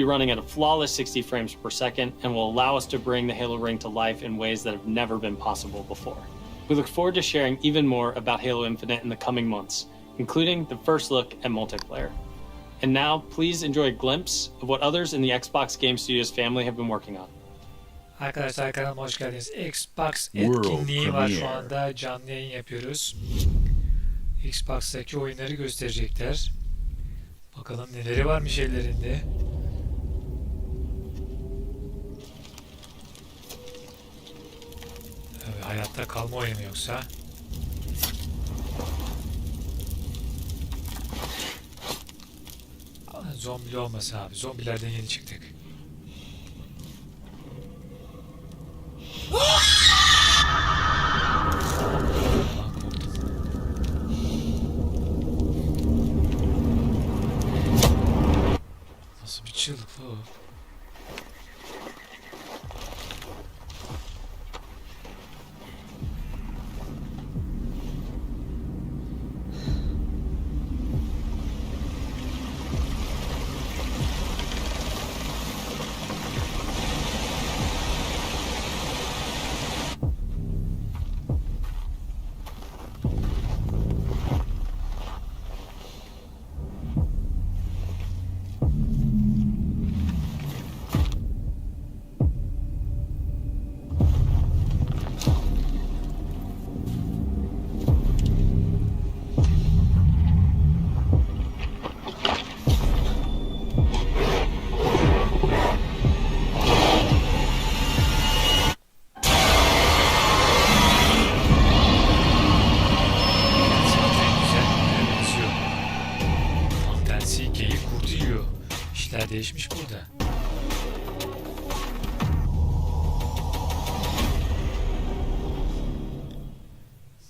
be running at a flawless 60 frames per second and will allow us to bring the Halo ring to life in ways that have never been possible before. We look forward to sharing even more about Halo Infinite in the coming months, including the first look at multiplayer. And now, please enjoy a glimpse of what others in the Xbox Game Studios family have been working on. Arkadaşlar kanalıma hoş geldiniz. Xbox etkinliği var şu anda. Canlı yayın yapıyoruz. Xbox'taki oyunları gösterecekler. Bakalım neleri varmış ellerinde. Evet, hayatta kalma oyunu yoksa. Zombili olmasın abi. Zombilerden yeni çıktık. Nasıl bir çığlık bu? Değişmiş burada.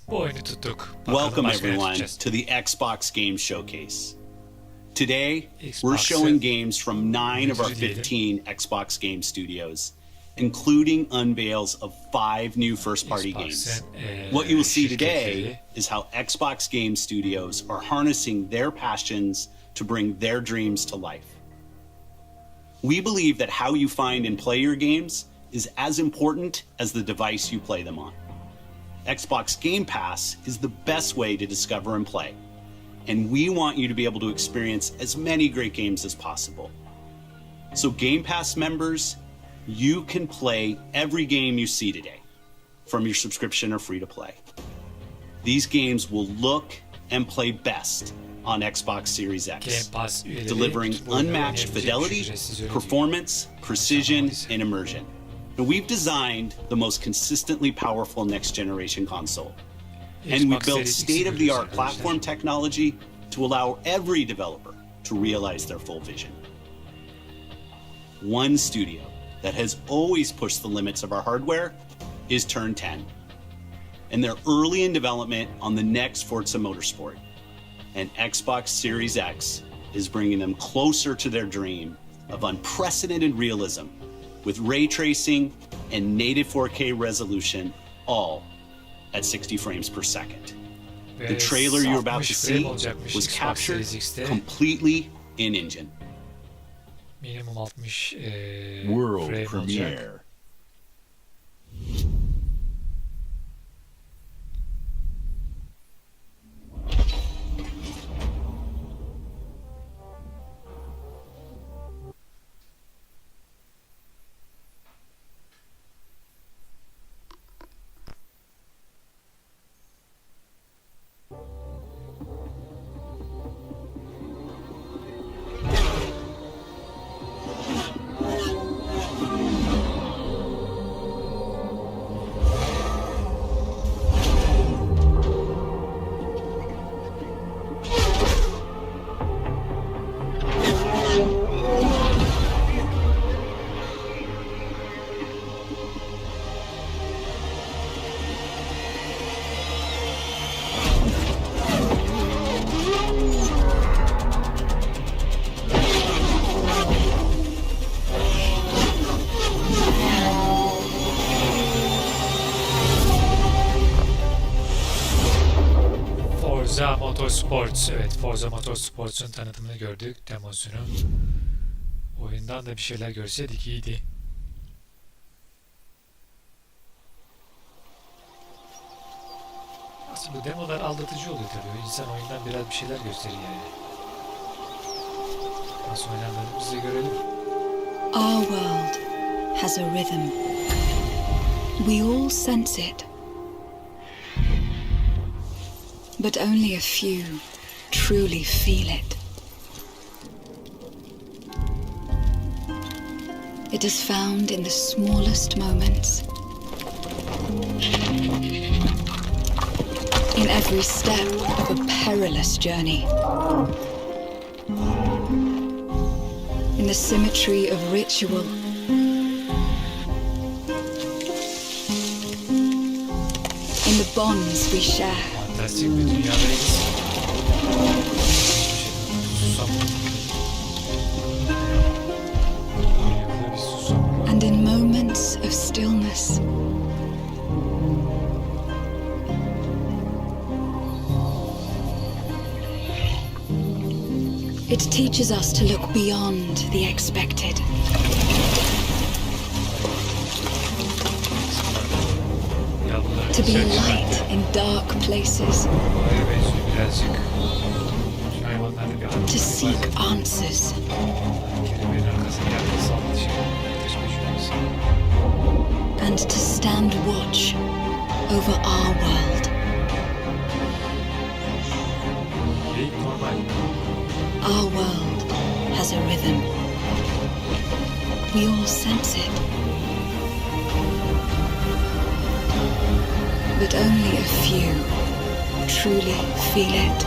Bu oyunu tuttuk. Welcome everyone to the Xbox Game Showcase. Today, we're showing games from 9 of our 15 Xbox Game Studios, including unveils of 5 new first-party games. What you will see today is how Xbox Game Studios are harnessing their passions to bring their dreams to life. We believe that how you find and play your games is as important as the device you play them on. Xbox Game Pass is the best way to discover and play, and we want you to be able to experience as many great games as possible. So Game Pass members, you can play every game you see today from your subscription or free to play. These games will look and play best on Xbox Series X, delivering unmatched fidelity, performance, precision, and immersion. And we've designed the most consistently powerful next-generation console. And we built state-of-the-art platform technology to allow every developer to realize their full vision. One studio that has always pushed the limits of our hardware is Turn 10. And they're early in development on the next Forza Motorsport. And Xbox Series X is bringing them closer to their dream of unprecedented realism with ray tracing and native 4K resolution, all at 60 frames per second. The trailer you're about to see was captured completely in-engine. Minimum 60 World premiere. Forza Motorsports. Evet, Forza Motorsports'un tanıtımını gördük, demosunu. Oyundan da bir şeyler görseydik iyiydi. Aslında bu demolar aldatıcı oluyor tabii. İnsan oyundan biraz bir şeyler gösteriyor yani. Nasıl oynandığını biz de görelim. Our world has a rhythm. We all sense it. But only a few truly feel it. It is found in the smallest moments. In every step of a perilous journey. In the symmetry of ritual. In the bonds we share. Fantastik bir dünyadayız. And in moments of stillness. It teaches us to look beyond the expected. To be light in dark places. To seek answers. And to stand watch over our world. Our world has a rhythm. We all sense it. But only a few truly feel it.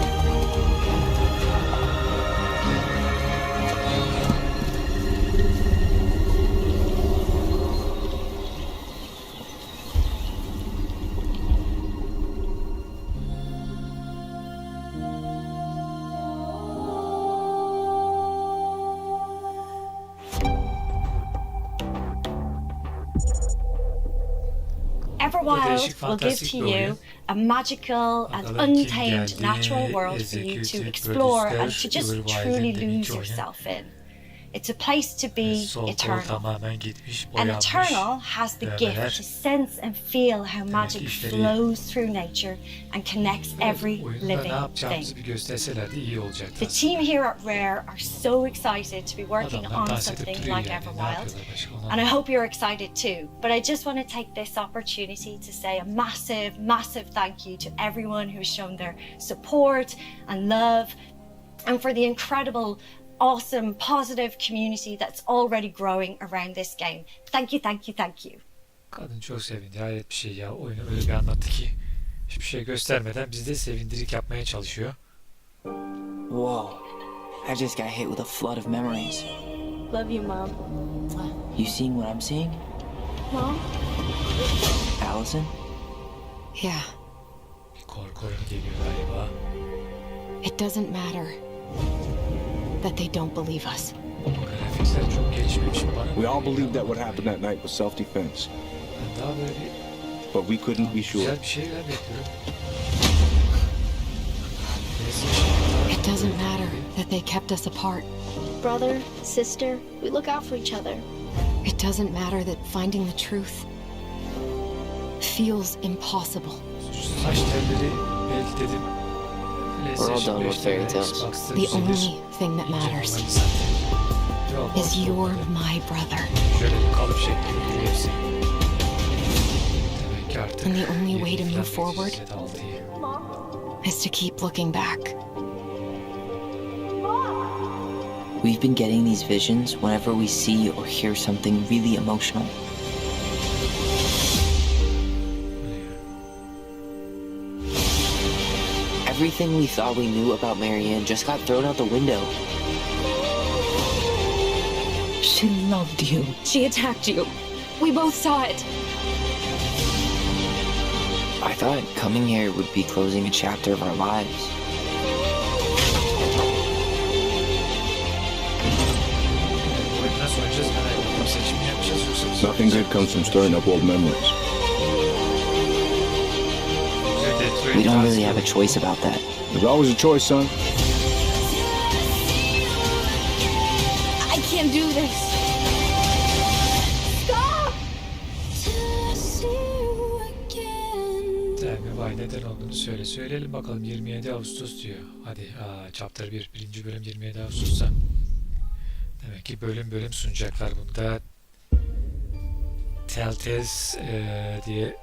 Everwild will give to you a magical and untamed natural world for you to explore and to just truly lose yourself in. It's a place to be eternal. And eternal has the gift to sense and feel how magic flows through nature and connects every living thing. The team here at Rare are so excited to be working on something like Everwild, and I hope you're excited too. But I just want to take this opportunity to say a massive, massive thank you to everyone who's shown their support and love, and for the incredible, awesome, positive community that's already growing around this game. Thank you, thank you, thank you. Kadın çok sevindi. Hayret bir şey ya. Oyunu öyle bir anlattı ki hiçbir şey göstermeden bizi de sevindirik yapmaya çalışıyor. Whoa. I just got hit with a flood of memories. Love you, Mom. You seeing what I'm seeing? Mom? Allison? Yeah. Korku oyunu geliyor galiba. It doesn't matter that they don't believe us. Grafikler çok gelişmemiş bana. We all believed that what happened that night was self-defense. Ben daha böyle bir But we couldn't be sure. güzel bir şeyler bekliyorum. It doesn't matter that they kept us apart. Brother, sister, we look out for each other. It doesn't matter that finding the truth feels impossible. Şu saç telleri belki dedim. We're all done with fairy tales. The only thing that matters is you're my brother. Şöyle bir kalıp şeklinde hepsi. Demek ki artık And the only way to yedi move falan forward bekleyeceğiz, 6'yı. is to keep looking back. We've been getting these visions whenever we see or hear something really emotional. Everything we thought we knew about Marianne just got thrown out the window. She loved you. She attacked you. We both saw it. I thought coming here would be closing a chapter of our lives. Oyunu nasıl oynayacağız merak ediyorum. Seçim mi yapacağız yoksa biz Nothing good comes from stirring up old memories. We don't really have a choice about that. There's always a choice, son. I can't do this. Stop! Vay neden olduğunu söyle. Söyleyelim bakalım. 27 Ağustos diyor. Hadi Chapter 1. Birinci bölüm 27 Ağustos'ta. Demek ki bölüm bölüm sunacaklar bunda. Telltale diye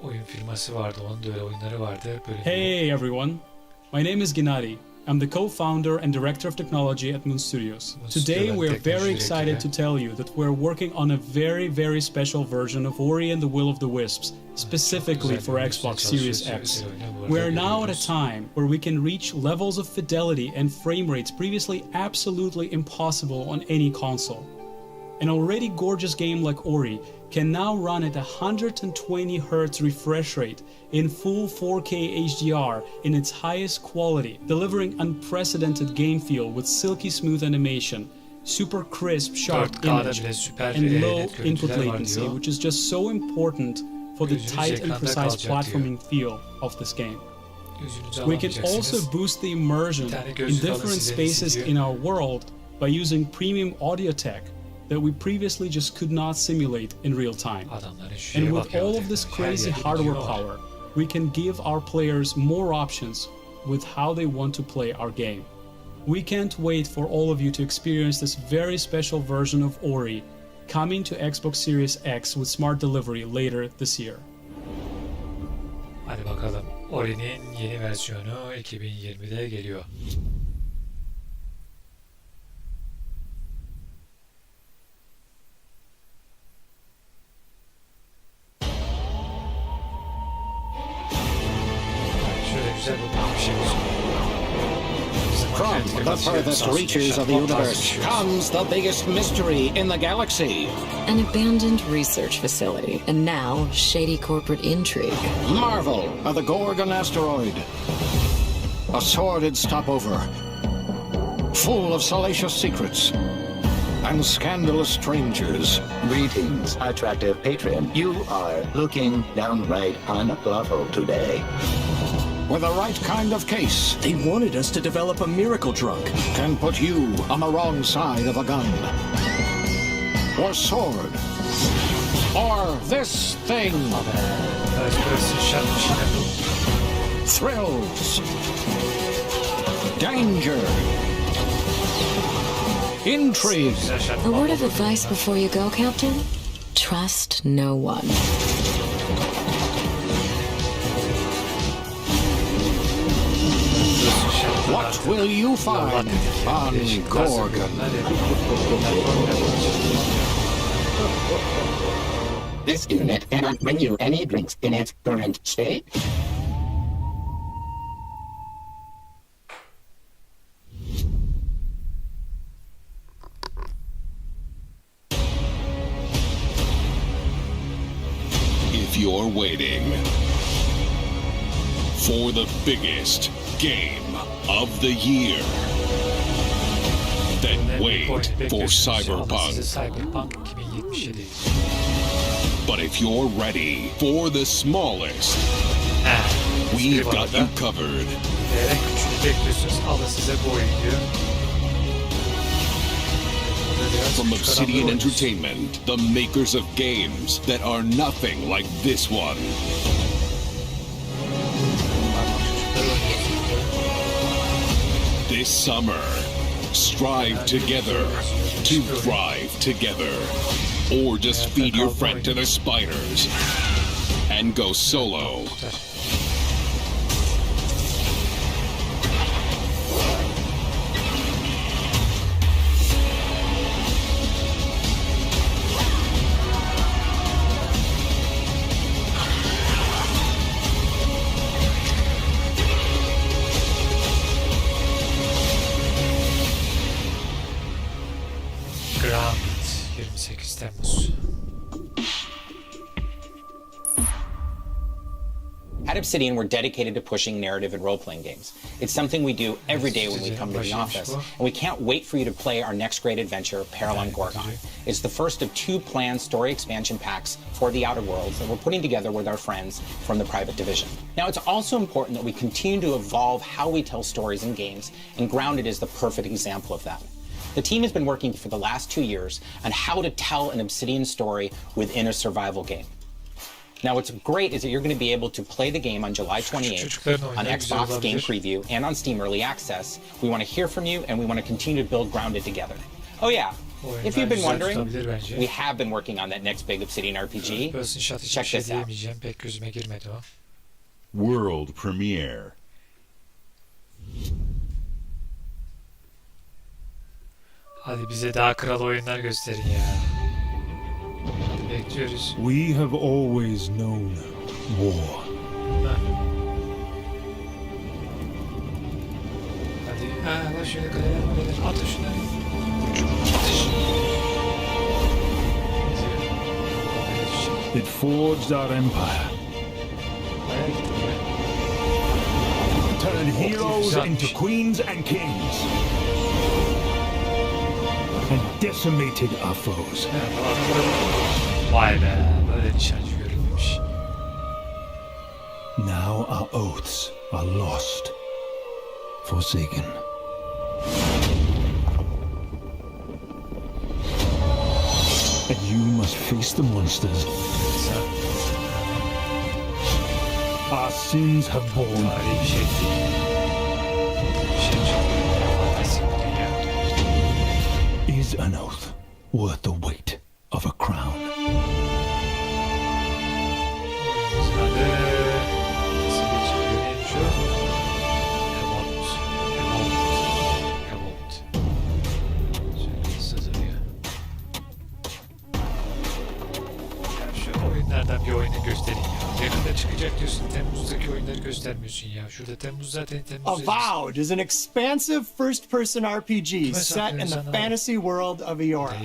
oyun firması vardı. Onun da öyle oyunları vardı. Bölüm hey everyone. My name is Gennady. I'm the co-founder and director of technology at Moon Studios. Today we are very excited to tell you that we're working on a very special version of Ori and the Will of the Wisps, specifically for Xbox Series X. We are now at a time where we can reach levels of fidelity and frame rates previously absolutely impossible on any console. An already gorgeous game like Ori can now run at 120 Hz refresh rate in full 4K HDR in its highest quality, delivering unprecedented game feel with silky smooth animation, super crisp, sharp image, and low input latency, which is just so important for the tight and precise platforming feel of this game. We can also boost the immersion in different spaces in our world by using premium audio tech that we previously just could not simulate in real time. And with all of this crazy hardware power, we can give our players more options with how they want to play our game. We can't wait for all of you to experience this very special version of Ori coming to Xbox Series X with smart delivery later this year. Hadi bakalım. Ori'nin yeni versiyonu 2020'de geliyor. From the furthest reaches of the universe comes the biggest mystery in the galaxy. An abandoned research facility, and now shady corporate intrigue. Marvel of the Gorgon asteroid. A sordid stopover, full of salacious secrets and scandalous strangers. Greetings, attractive patron. You are looking downright unlawful today. With the right kind of case, they wanted us to develop a miracle drug. Can put you on the wrong side of a gun, or sword, or this thing. Thrills, danger, intrigue. A word of advice before you go, Captain? Trust no one. What will you find on Gorgon? This unit cannot bring you any drinks in its current state. If you're waiting for the biggest game of the year, then wait for Cyberpunk. But if you're ready for the smallest, we've got you covered. From Obsidian Entertainment, the makers of games that are nothing like this one. This summer, strive together to thrive together. Or just feed your friend to the spiders and go solo. At Obsidian, we're dedicated to pushing narrative and role-playing games. It's something we do every day when we come to the office, and we can't wait for you to play our next great adventure, Peril on Gorgon. It's the first of 2 planned story expansion packs for the Outer Worlds that we're putting together with our friends from the Private Division. Now, it's also important that we continue to evolve how we tell stories in games, and Grounded is the perfect example of that. The team has been working for the last 2 years on how to tell an Obsidian story within a survival game. Now, what's great is that you're going to be able to play the game on July 28th on Xbox Game Preview and on Steam Early Access. We want to hear from you, and we want to continue to build Grounded together. Oh yeah, if you've been wondering, we have been working on that next big Obsidian RPG. Check this out. World premiere. Hadi bize daha kral oyunlar gösterin ya. Bekliyoruz. We have always known war. Hadi. Bak şöyle kaleler. Atın şunları. Atış. It forged our empire. Turned heroes into queens and kings. And decimated our foes. Vay be, böyle nişancı görülmemiş. Now our oaths are lost, forsaken. And you must face the monsters our sins have borne. Is an oath worth the weight of a crown? Oyunlardan bir oyunu göstereyim ya. Yakında çıkacak diyorsun, Temmuz'daki oyunları göstermiyorsun ya. Şurada Temmuz zaten Temmuz. Avowed is an expansive first-person RPG set in the fantasy world of Eora.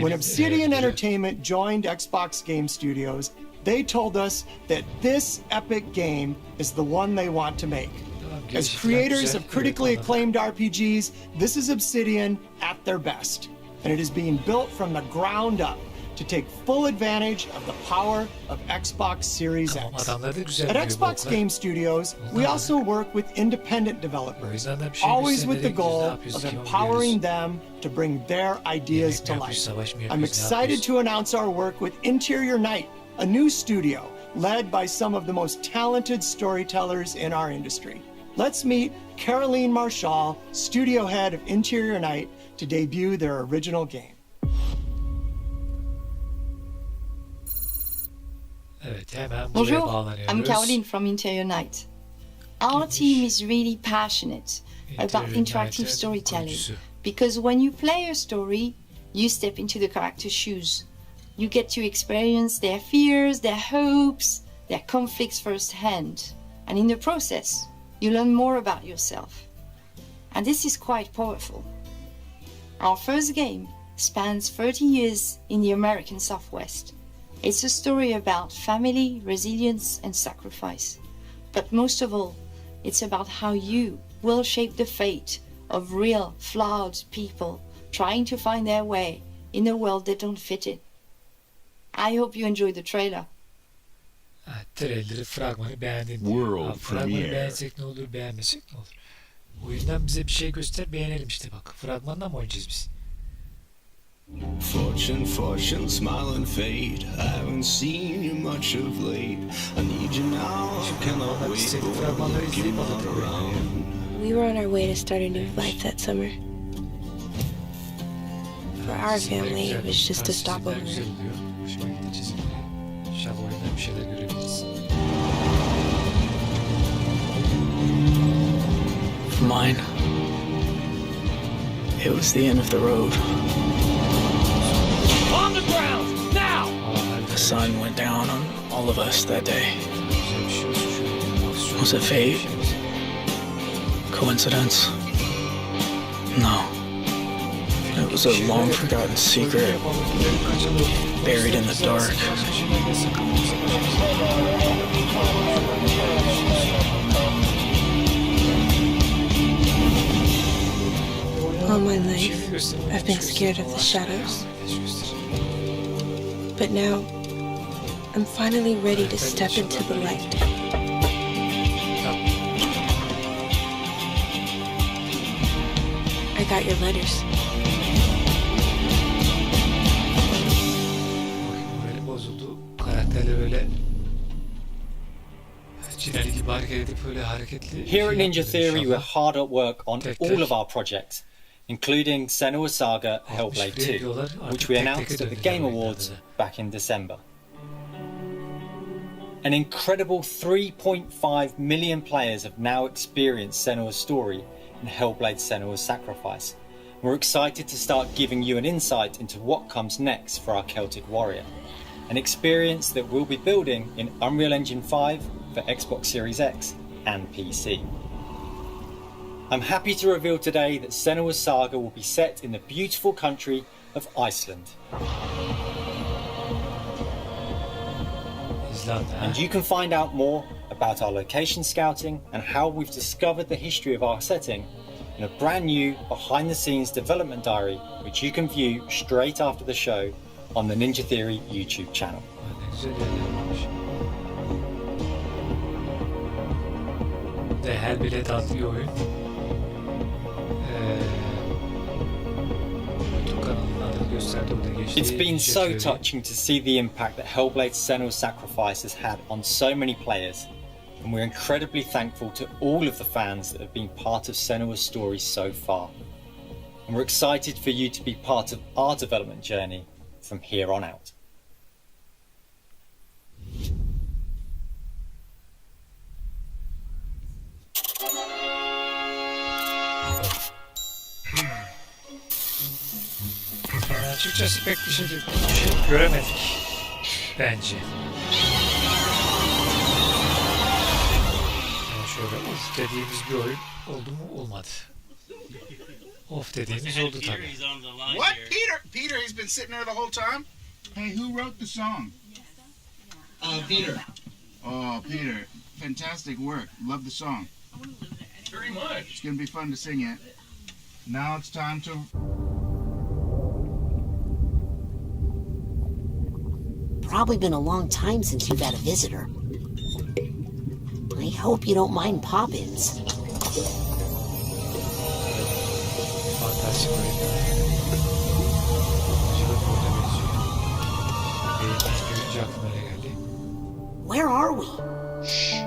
When Obsidian Entertainment joined Xbox Game Studios, they told us that this epic game is the one they want to make. As creators of critically acclaimed RPGs, this is Obsidian at their best, and it is being built from the ground up to take full advantage of the power of Xbox Series X. At Xbox Game Studios, we also work with independent developers, always with the goal of empowering them to bring their ideas to life. I'm excited to announce our work with Interior Night, a new studio led by some of the most talented storytellers in our industry. Let's meet Caroline Marshall, studio head of Interior Night, to debut their original game. Bonjour, I'm Caroline from Interior Night. Our team is really passionate about interactive storytelling because when you play a story, you step into the character's shoes. You get to experience their fears, their hopes, their conflicts firsthand. And in the process, you learn more about yourself. And this is quite powerful. Our first game spans 30 years in the American Southwest. It's a story about family, resilience, and sacrifice. But most of all, it's about how you will shape the fate of real, flawed people trying to find their way in a world they don't fit in. I hope you enjoy the trailer. Trailer'ı, fragmanı beğendin. World fragmanı premiere. Beğensek ne olur, beğenmesek ne olur. O yüzden bize bir şey göster, beğenelim işte bak. Fragmanla mı oynayacağız biz? Fortune, fortune, smile and fade. I haven't seen you much of late. I need you now, I cannot wait. Looking all around. We were on our way to start a new life that summer. For our family, it was just a stopover. For mine, it was the end of the road. On the ground, now! The sun went down on all of us that day. Was it fate? Coincidence? No. It was a long-forgotten secret, buried in the dark. All my life, I've been scared of the shadows. But now, I'm finally ready to step into the light. I got your letters. Here at Ninja Theory, we're hard at work on all of our projects, including Senua Saga Hellblade 2, which we announced at the Game Awards back in December. An incredible 3.5 million players have now experienced Senua's story in Hellblade Senua's Sacrifice. We're excited to start giving you an insight into what comes next for our Celtic warrior, an experience that we'll be building in Unreal Engine 5 for Xbox Series X and PC. I'm happy to reveal today that Senua's Saga will be set in the beautiful country of Iceland. And you can find out more about our location scouting and how we've discovered the history of our setting in a brand new behind-the-scenes development diary, which you can view straight after the show on the Ninja Theory YouTube channel. Hellblade adlı bir oyun. It's been so touching to see the impact that Hellblade Senua's Sacrifice has had on so many players, and we're incredibly thankful to all of the fans that have been part of Senua's story so far. And we're excited for you to be part of our development journey from here on out. Açıkçası pek bir şey göremedik bence. Yani şöyle of dediğimiz bir oyun oldu mu? Olmadı. Of dediğimiz oldu tabii. What? Peter, he's been sitting there the whole time? Hey, who wrote the song? Peter. Oh, Peter. Fantastic work. Love the song. Very much. It's going to be fun to sing it. Now it's time to... Probably been a long time since you've had a visitor. I hope you don't mind pop-ins. Where are we? Shh.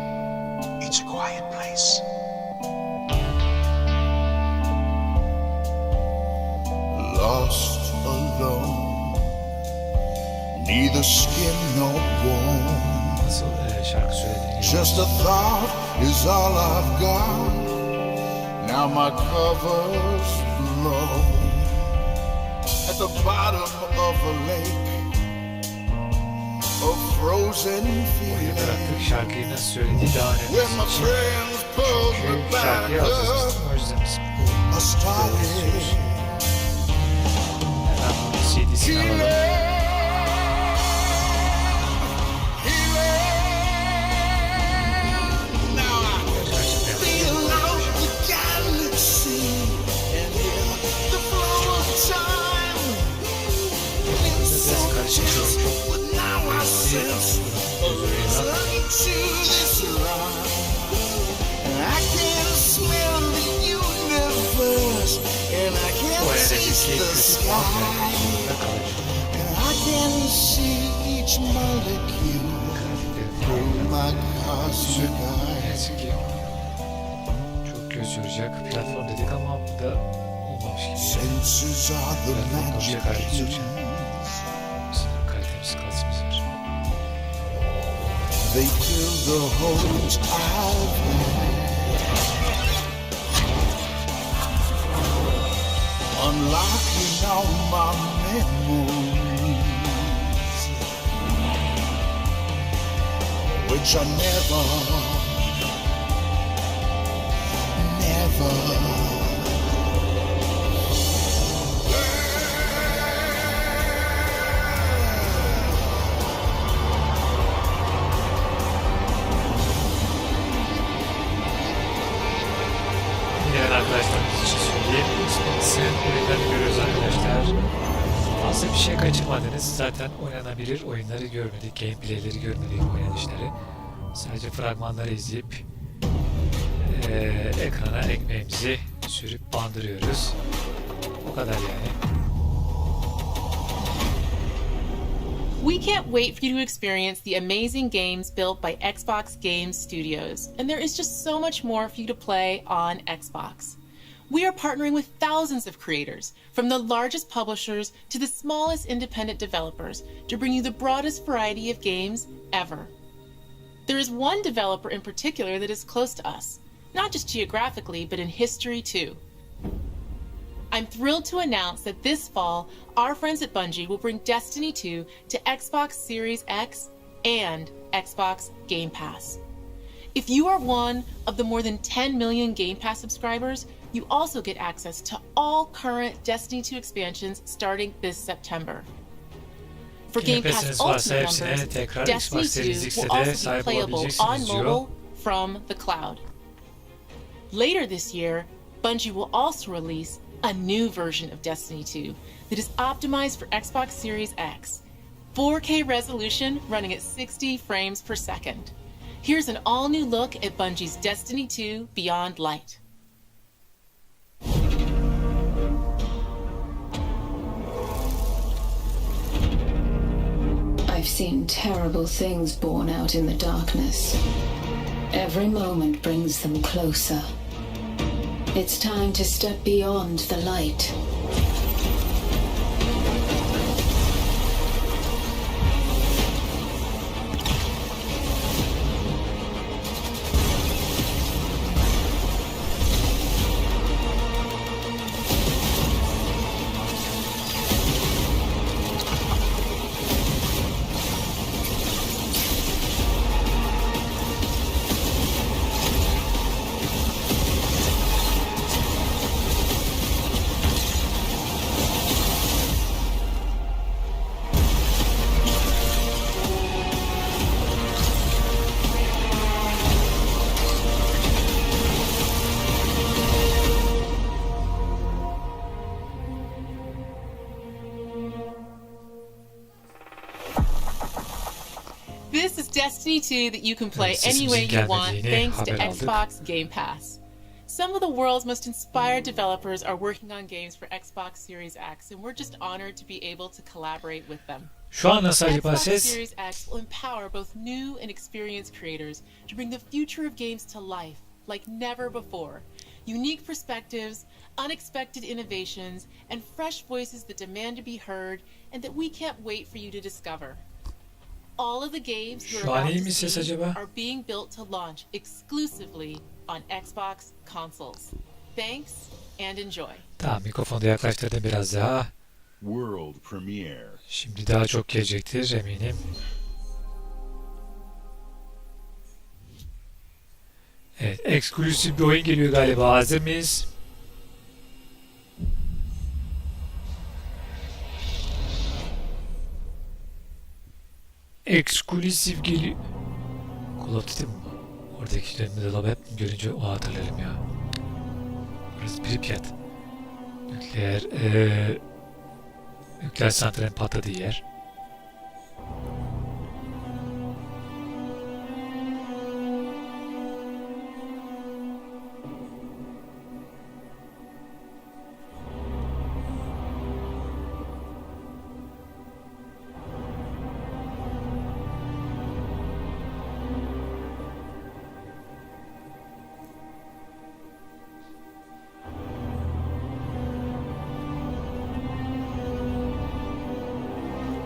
It's a quiet place. Lost alone. Neither skin nor bone. Just a thought is all I've got. Now my cover's blown. At the bottom of a lake, a frozen feeling. When my friends pull me back up, I started healing. But now I sense a return to this life. And I can smell the universe, and I can taste the sky. And I can see each molecule through my cosmic eyes. Çok göz yoracak platform dedik ama bu da olmamış gibi. Senses are the magic. They fill the holes I've had, unlocking all my memories, which I never arkadaşlarımız için söyleyeyim. Oyunları görüyoruz arkadaşlar. Fazla bir şey kaçırmadınız. Zaten oynanabilir oyunları görmedik. Gameplay'leri görmedik, oynanışları. Sadece fragmanları izleyip ekrana ekmeğimizi sürüp bandırıyoruz. O kadar yani. We can't wait for you to experience the amazing games built by Xbox Game Studios, and there is just so much more for you to play on Xbox. We are partnering with thousands of creators, from the largest publishers to the smallest independent developers, to bring you the broadest variety of games ever. There is one developer in particular that is close to us, not just geographically, but in history too. I'm thrilled to announce that this fall, our friends at Bungie will bring Destiny 2 to Xbox Series X and Xbox Game Pass. If you are one of the more than 10 million Game Pass subscribers, you also get access to all current Destiny 2 expansions starting this September. For Game Pass Ultimate members, Destiny 2 will also be playable on mobile from the cloud. Later this year, Bungie will also release a new version of Destiny 2 that is optimized for Xbox Series X. 4K resolution running at 60 frames per second. Here's an all-new look at Bungie's Destiny 2 Beyond Light. I've seen terrible things born out in the darkness. Every moment brings them closer. It's time to step beyond the light. This is Destiny 2 that you can play any way you want thanks to Xbox Game Pass. Some of the world's most inspired developers are working on games for Xbox Series X, and we're just honored to be able to collaborate with them. Şu an nasıl acaba Xbox ses? Series X will empower both new and experienced creators to bring the future of games to life like never before. Unique perspectives, unexpected innovations, and fresh voices that demand to be heard and that we can't wait for you to discover. All of the games you're Şu an about iyi to mi ses see acaba? are being built to launch exclusively on Xbox consoles. Thanks and enjoy. Tamam, mikrofonu da yaklaştırdım biraz daha. World premiere. Şimdi daha çok gelecektir eminim. Evet, eksklusif bir oyun geliyor galiba. Hazır mıyız? Eksklusif geliyor. Call of Duty mi bu? Oradaki dönümde hep görünce o hatırlarım ya. Burası Pripyat. Nükleer santralin patladığı yer.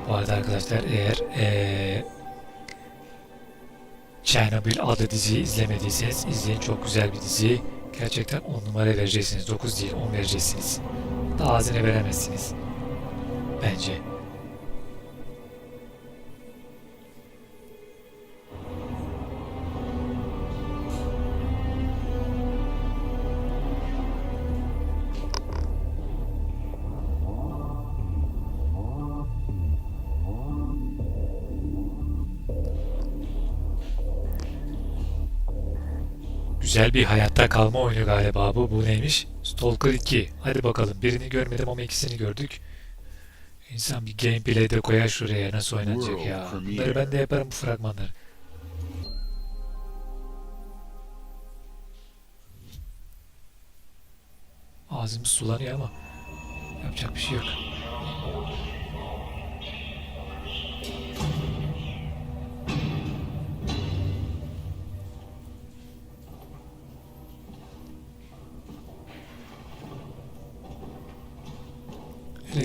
Bu arada arkadaşlar eğer Chernobyl adlı diziyi izlemediyseniz izleyin, çok güzel bir dizi. Gerçekten 10 numara vereceksiniz. 9 değil 10 vereceksiniz. Daha azını veremezsiniz. Bence. Güzel bir hayatta kalma oyunu galiba bu. Bu neymiş? Stalker 2. Hadi bakalım. Birini görmedim ama ikisini gördük. İnsan bir gameplay de koyar şuraya. Nasıl oynanacak ya. Bunları ben de yaparım, bu fragmanları. Ağzımız sulanıyor ama yapacak bir şey yok.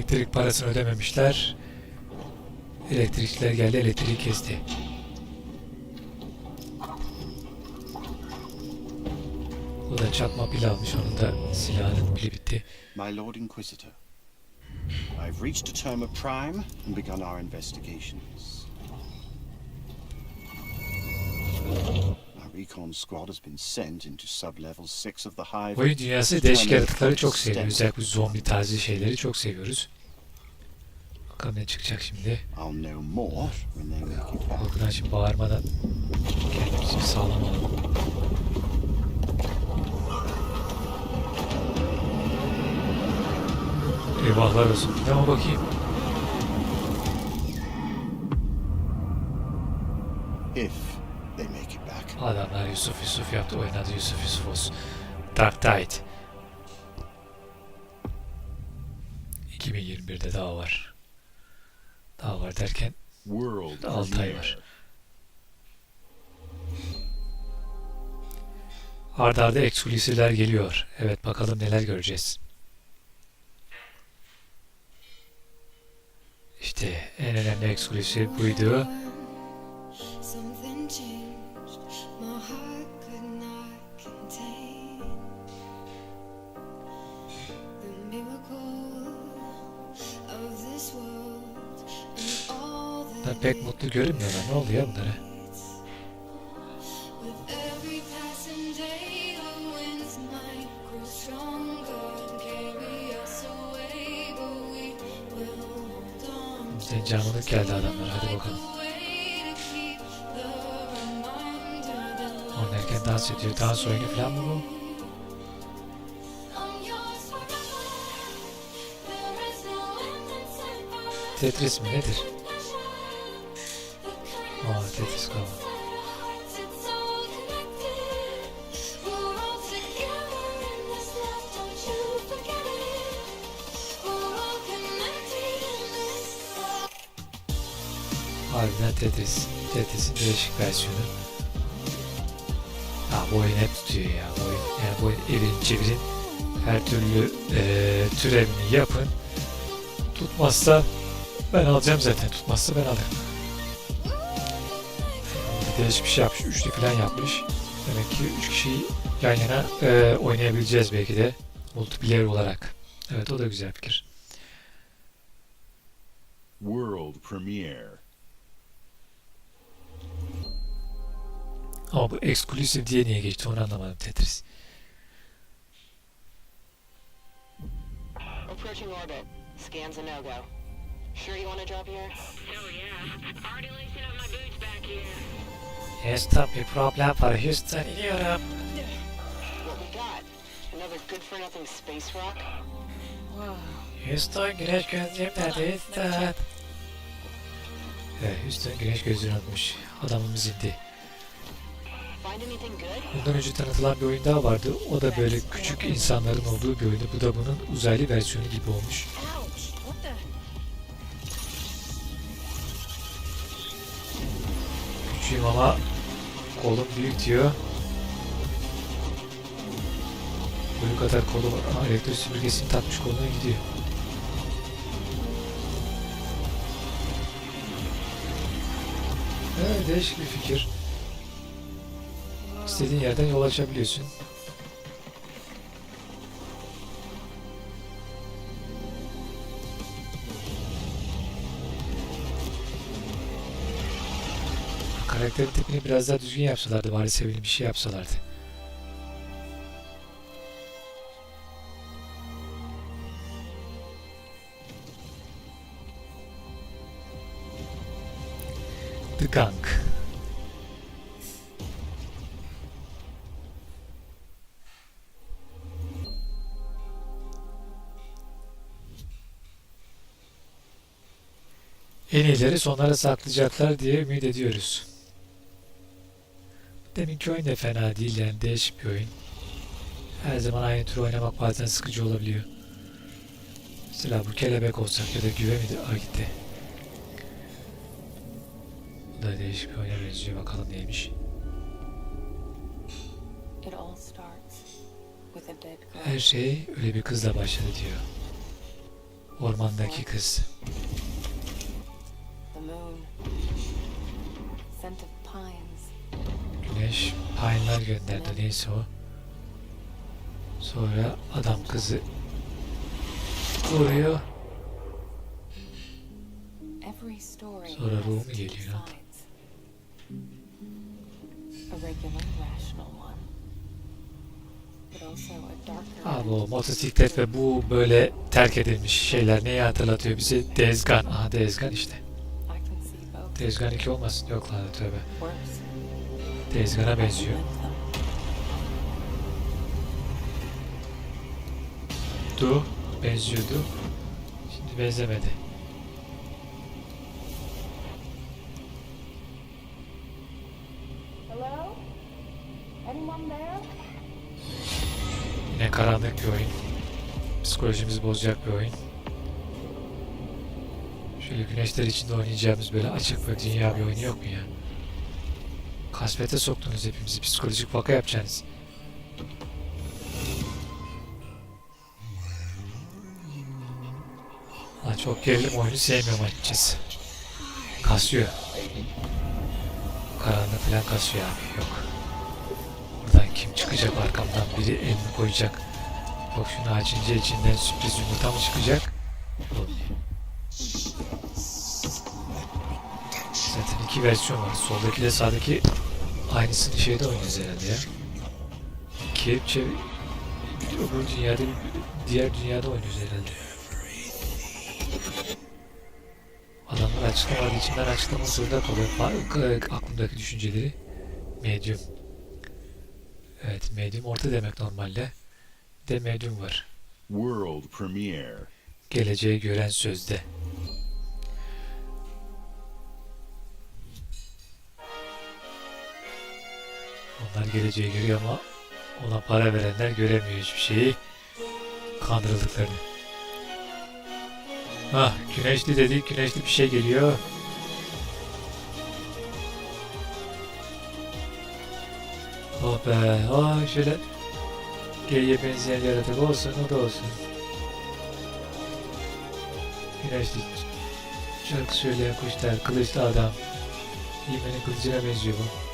elektrik parasını ödememişler. Elektrikçiler geldi, elektriği kesti. O da çakma pil almış, onun da silahının pili bitti. My Lord Inquisitor, I've reached a term of prime and begun our investigations. Our recon squad has been sent into sub-level 6 of the hive. Oyun dünyası değişik yaratıkları çok seviyor. Özellikle zombi tarzı şeyleri çok seviyoruz. Bakalım ne çıkacak şimdi. Korkudan şimdi bağırmadan kendimizi bir sağlamalım. Eyvahlar olsun. Ama bakayım. Adamlar Yusuf yaptı. Oyun adı Yusuf olsun. Darktide. 2021'de daha var. Daha var derken 6 ay var. Arda arda eksklusifler geliyor. Evet, bakalım neler göreceğiz. İşte en önemli eksklusif buydu. Ben pek mutlu görünmüyorlar. Ne oldu ya bunlara? Bizden canlılık geldi adamlar. Hadi bakalım. Oynarken dans ediyor. Dans oyunu falan mı bu? Tetris mi nedir? Aa, Tetris kaldı. Harbiden Tetris. Tetris'in değişik versiyonu. Ya bu oyun hep tutuyor ya. Bu oyun, yani bu oyun evin çevirin. Her türlü türevini yapın. Tutmazsa ben alacağım zaten. Tutmazsa ben alırım. Değişik bir şey yapmış. Üçlü falan yapmış. Demek ki 3 kişiyi yan yana oynayabileceğiz belki de. Multiplayer olarak. Evet, o da güzel fikir. World Premiere. Ama bu eksklusif diye niye geçti onu anlamadım Tetris. Approaching orbit. Scans a no-go. Sure you want to drop here? Hell yeah. Already lacing up my boots back here. Houston, bir problem var. Houston, iniyorum. What we got? Another good-for-nothing space rock? Houston, güneş gözlüğüm nerede Houston? Evet, Houston güneş gözlüğünü unutmuş. Adamımız indi. Bundan önce tanıtılan bir oyun daha vardı. O da böyle küçük insanların olduğu bir oyundu. Bu da bunun uzaylı versiyonu gibi olmuş. Küçüğüm ama kolum büyük diyor. Böyle kadar kolu var. Aha, elektrik süpürgesini takmış, koluna gidiyor. Evet, değişik bir fikir. İstediğin yerden yol açabiliyorsun. Karakterin tipini biraz daha düzgün yapsalardı, bari sevimli bir şey yapsalardı. The Gunk. En iyileri sonlara saklayacaklar diye ümit ediyoruz. Deminki oyun da fena değil, yani değişik bir oyun. Her zaman aynı tür oynamak bazen sıkıcı olabiliyor. Mesela bu kelebek olsak ya da güve miydi? Aa, gitti. Bu da değişik bir oyuna benziyor. Bakalım neymiş. Her şey öyle bir kızla başladı diyor. Ormandaki kız. The moon. Scent of pines. Güneş pine'lar gönderdi, neyse o. Sonra adam kızı vuruyor. Every story Sonra has ruhu mu two geliyor lan? sides. A regular, rational one. But also a darker. Abi o motosiklet ve bu böyle terk edilmiş şeyler neyi hatırlatıyor bize? Days Gone. Aha Days Gone işte. Days Gone 2 olmasın? Yok lan tövbe. Days Gone'a benziyor. Benziyordu. Şimdi benzemedi. Hello? Anyone there? Yine karanlık bir oyun. Psikolojimizi bozacak bir oyun. Şöyle güneşler içinde oynayacağımız böyle açık bir dünya bir oyunu yok mu ya? Kasvete soktunuz hepimizi. Psikolojik vaka yapacaksınız. Lan çok gerilim oyunu sevmiyorum açıkçası. Kasıyor. Karanlık falan kasıyor abi. Yok. Buradan kim çıkacak arkamdan? Biri elini koyacak. Yok şunu açınca içinden sürpriz yumurta mı çıkacak? Zaten iki versiyon var. Soldaki ile sağdaki aynısını şeyde oynuyoruz herhalde ya. Öbür dünyada, diğer dünyada oynuyoruz herhalde. Adamlar açıklamadığı için ben açıklamak zorunda kalıyorum. Aklımdaki düşünceleri. Medium. Evet, medium orta demek normalde. Bir de medium var. World premiere. Geleceği gören sözde. Onlar geleceği görüyor ama ona para verenler göremiyor hiçbir şeyi. Kandırıldıklarını. Ah, güneşli dedik, güneşli bir şey geliyor. Oh be, oh şöyle G'ye benzeyen yaratık olsun, o da olsun. Güneşli şarkı söyleyen kuşlar, kılıçlı adam. Yemenin kılıcına benziyor bu.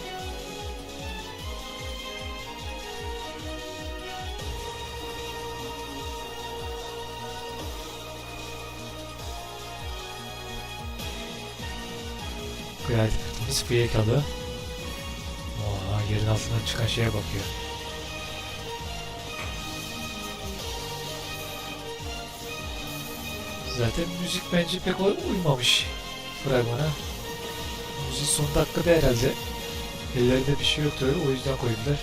Kıyafetimiz fiyakalı. Oha, yerin altından çıkan şeye bakıyor. Zaten müzik bence pek uymamış fragmana. Müzik son dakikada herhalde. Ellerinde bir şey yoktu, o yüzden koydular.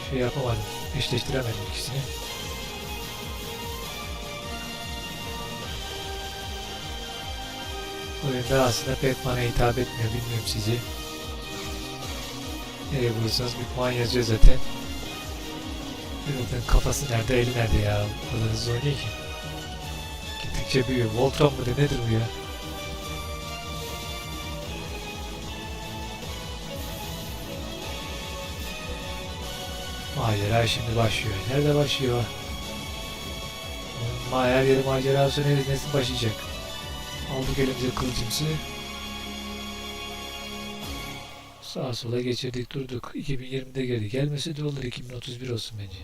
Şey yapamadım, eşleştiremedim ikisini. Oyunda aslında pek bana hitap etmiyor, bilmiyorum sizi. Nereye bulursanız bir puan yazıyor zaten. Zaten kafası nerede, eli nerede ya? O kadar hızlı oynuyor ki. Gittikçe büyüyor. Voltron mu de nedir bu ya? Macera şimdi başlıyor. Nerede başlıyor? Her yeri macera sonra neresi başlayacak? Aldık elimize kılıcımızı. Sağa sola geçirdik durduk. 2020'de geldi. Gelmesi de olur. 2031 olsun bence.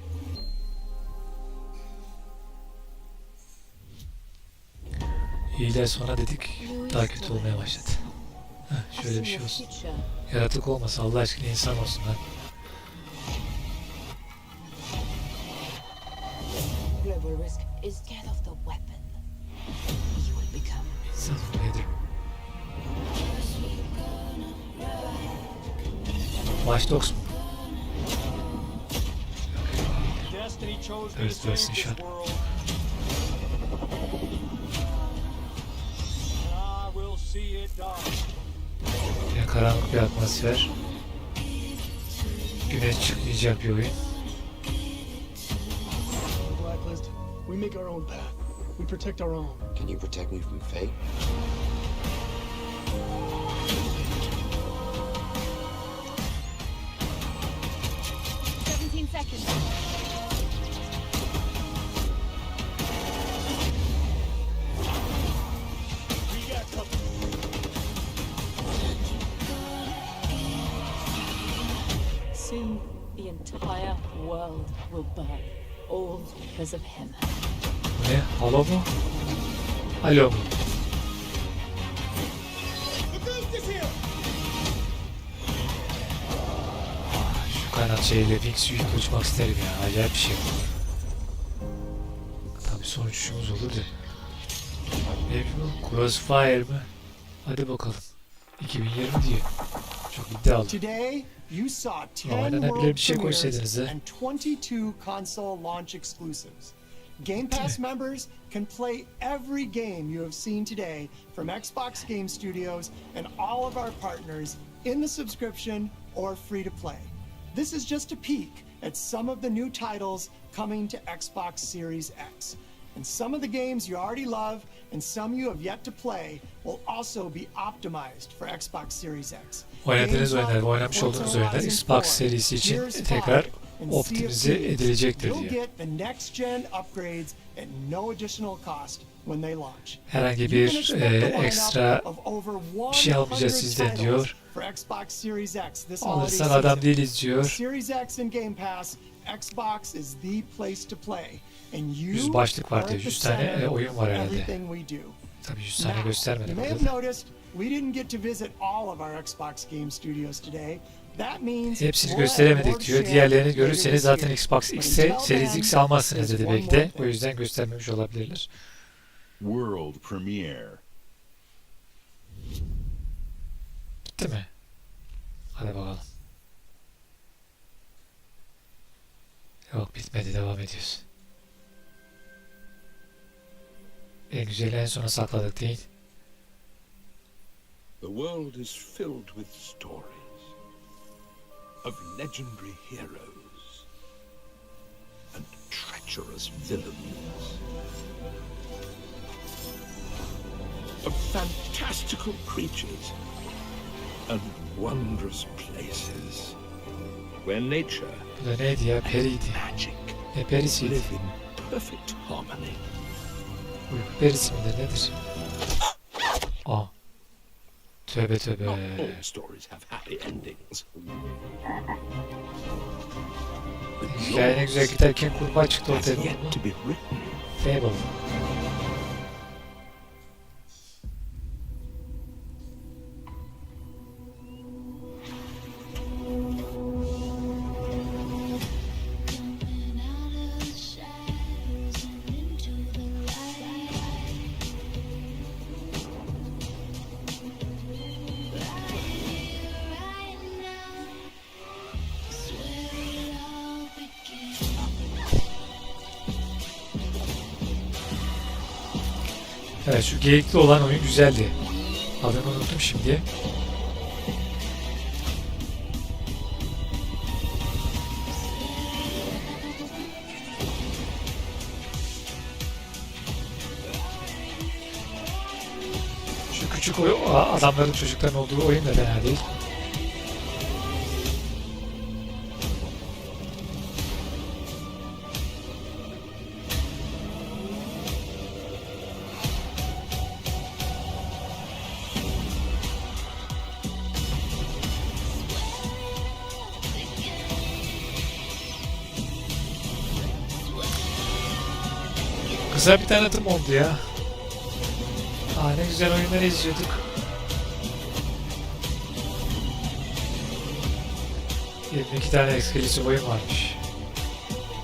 İyiler sonra dedik. Daha kötü olmaya başladı. Heh, şöyle bir şey olsun. Yaratık olmasa Allah aşkına insan olsun lan. İnsan nedir? Watch Dogs mu? First person shot. Yine karanlık bir atmosfer. Güneş çıkmayacak bir oyun. We make our own path. We protect our own. Can you protect me from fate? Seconds. world will burn, all because of him. Ne? Halo mu? Alo mu? Şu kanat şeyle Wing Suite uçmak isterim ya. Acayip bir şey bu. Tabii son uçuşumuz olur da. Ne bu? Crossfire mı? Hadi bakalım. 2020 diyor. Çok iddialı. Today, you saw 10 Oynanabilir world bir şey premieres koysaydınız da. and 22 console launch exclusives. Game Pass members can play every game you have seen today from Xbox Game Studios and all of our partners in the subscription or free to play. This is just a peek at some of the new titles coming to Xbox Series X. And some of the games you already love and some you have yet to play will also be optimized for Xbox Series X. Oynadığınız oyunlar, oynamış olduğunuz oyunlar Xbox serisi için tekrar optimize edilecektir diyor. Herhangi bir ekstra bir şey almayacağız sizden diyor. Alırsan adam değiliz diyor. 100 başlık var diyor. 100 tane oyun var herhalde. Tabii 100 tane göstermedi burada. Hepsini gösteremedik diyor. Diğerlerini görürseniz zaten Xbox X'e Series X almazsınız dedi belki de. O yüzden göstermemiş olabilirler. World Premiere. Bitti mi? Hadi bakalım. Yok bitmedi, devam ediyoruz. En güzeli en sona sakladık değil. The world is filled with stories of legendary heroes and treacherous villains, of fantastical creatures and wondrous places where nature Bu da neydi ya? Periydi. Ne perisiydi? live in perfect harmony. Uyku perisi midir nedir? Aa. Tövbe tövbe. Not all stories have happy endings. Hikaye ne güzel giderken kurbağa çıktı ortaya. Yet to be written. Fable. Evet, şu geyikli olan oyun güzeldi. Adını unuttum şimdi. Şu küçük adamların, çocukların olduğu oyun da fena değil. Kısa bir tanıtım oldu ya. Aa, ne güzel oyunları izliyorduk. 22 tane eksklusif oyun varmış.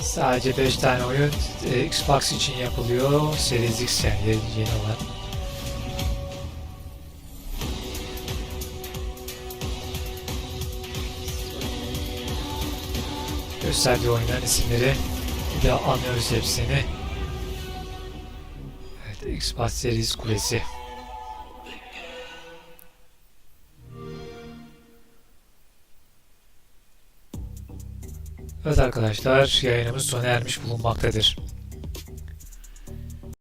Sadece 5 tane oyun Xbox için yapılıyor. Series X yani yeni olan. Gösterdiği oyunların isimleri. Bir daha anlıyoruz hepsini. Evet, Xbox Series kulesi. Evet arkadaşlar, yayınımız sona ermiş bulunmaktadır.